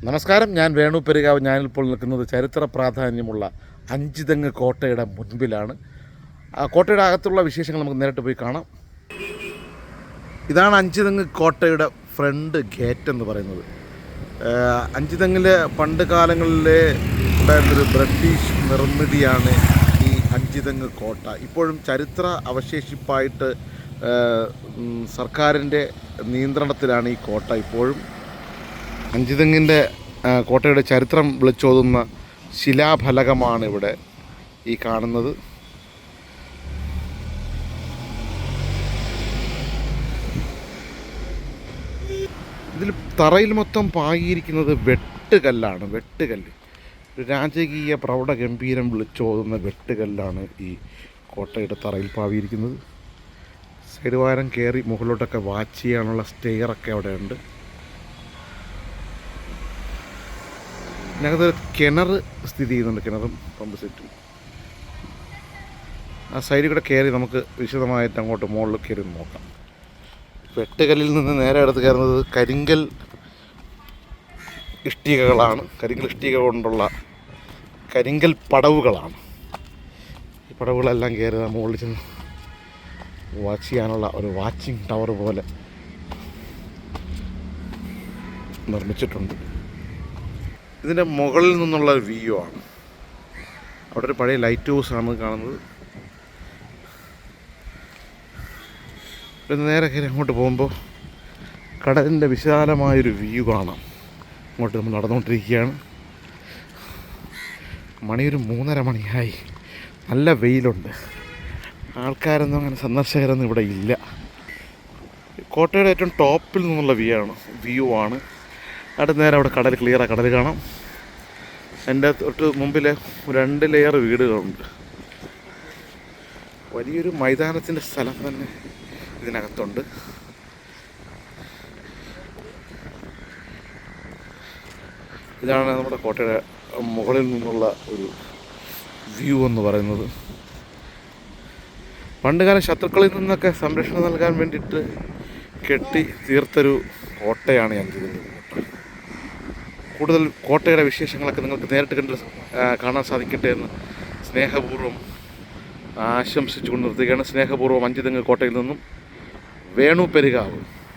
നമസ്കാരം, ഞാൻ വേണു പെരുകാവ്. ഞാനിപ്പോൾ നിൽക്കുന്നത് ചരിത്ര പ്രാധാന്യമുള്ള അഞ്ചുതെങ്ങ് കോട്ടയുടെ മുൻപിലാണ്. ആ കോട്ടയുടെ അകത്തുള്ള വിശേഷങ്ങൾ നമുക്ക് നേരിട്ട് പോയി കാണാം. ഇതാണ് അഞ്ചുതെങ്ങ് കോട്ടയുടെ ഫ്രണ്ട് ഗേറ്റ് എന്ന് പറയുന്നത്. അഞ്ചുതെങ്ങിൽ പണ്ട് കാലങ്ങളിലെ ഉണ്ടായിരുന്നൊരു ബ്രിട്ടീഷ് നിർമ്മിതിയാണ് ഈ അഞ്ചുതെങ്ങ് കോട്ട. ഇപ്പോഴും ചരിത്ര അവശേഷിപ്പായിട്ട് സർക്കാരിൻ്റെ നിയന്ത്രണത്തിലാണ് ഈ കോട്ട ഇപ്പോഴും. അഞ്ചുതെങ്ങിൻ്റെ കോട്ടയുടെ ചരിത്രം വിളിച്ചോതുന്ന ശിലാഫലകമാണ് ഇവിടെ ഈ കാണുന്നത്. ഇതിൽ തറയിൽ മൊത്തം പാകിയിരിക്കുന്നത് വെട്ടുകല്ലാണ്. വെട്ടുകല്ല്, ഒരു രാജകീയ പ്രൗഢഗംഭീരം വിളിച്ചോതുന്ന വെട്ടുകല്ലാണ് ഈ കോട്ടയുടെ തറയിൽ പാകിയിരിക്കുന്നത്. സൈഡ് വാരം കയറി മുകളിലോട്ടൊക്കെ വാച്ച് ചെയ്യാനുള്ള സ്റ്റെയറൊക്കെ അവിടെ ഉണ്ട്. ഇതിനകത്തൊരു കിണർ സ്ഥിതി ചെയ്യുന്നുണ്ട്, കിണറും പമ്പ് സെറ്റും. ആ സൈഡിൽ കൂടെ കയറി നമുക്ക് വിശദമായിട്ട് അങ്ങോട്ട് മുകളിൽ കയറി നോക്കാം. വെട്ടുകല്ലിൽ നിന്ന് നേരെ അടുത്ത് കയറുന്നത് കരിങ്കൽ ഇഷ്ടികകളാണ്. കരിങ്കൽ ഇഷ്ടിക കൊണ്ടുള്ള കരിങ്കൽ പടവുകളാണ്. ഈ പടവുകളെല്ലാം കയറി മുകളിൽ ചെന്ന് വാച്ച് ചെയ്യാനുള്ള ഒരു വാച്ചിങ് ടവർ പോലെ നിർമ്മിച്ചിട്ടുണ്ട്. ഇതിൻ്റെ മുകളിൽ നിന്നുള്ള ഒരു വ്യൂ ആണ്. അവിടെ ഒരു പഴയ ലൈറ്റ് ഹൗസാണ് കാണുന്നത്. പിന്നെ നേരെ കയറി അങ്ങോട്ട് പോകുമ്പോൾ കടലിൻ്റെ വിശാലമായൊരു വ്യൂ കാണാം. അങ്ങോട്ട് നമ്മൾ നടന്നുകൊണ്ടിരിക്കുകയാണ്. മണിയൊരു 3:30 മണിയായി. നല്ല വെയിലുണ്ട്. ആൾക്കാരൊന്നും അങ്ങനെ സന്ദർശകരൊന്നും ഇവിടെ ഇല്ല. കോട്ടയുടെ ഏറ്റവും ടോപ്പിൽ നിന്നുള്ള വ്യൂ ആണ്. അവിടെ നേരെ അവിടെ കടൽ ക്ലിയറാണ്, കടൽ കാണാം. എൻ്റെ തൊട്ട് മുമ്പിൽ 2 ലെയർ വീടുകളുണ്ട്. വലിയൊരു മൈതാനത്തിൻ്റെ സ്ഥലം തന്നെ ഇതിനകത്തുണ്ട്. ഇതാണ് നമ്മുടെ കോട്ടയുടെ മുകളിൽ നിന്നുള്ള ഒരു വ്യൂ എന്ന് പറയുന്നത്. പണ്ടുകാലം ശത്രുക്കളിൽ നിന്നൊക്കെ സംരക്ഷണം നൽകാൻ വേണ്ടിയിട്ട് കെട്ടി തീർത്തൊരു കോട്ടയാണ് അഞ്ചുതെങ്ങ് കോട്ട. കൂടുതൽ കോട്ടയുടെ വിശേഷങ്ങളൊക്കെ നിങ്ങൾക്ക് നേരിട്ട് കണ്ട് കാണാൻ സാധിക്കട്ടെ എന്ന് സ്നേഹപൂർവ്വം ആശംസിച്ചുകൊണ്ട് നിർത്തുകയാണ്. സ്നേഹപൂർവ്വം അഞ്ചുതെങ്ങ് കോട്ടയിൽ നിന്നും വേണു പെരുകാവ്.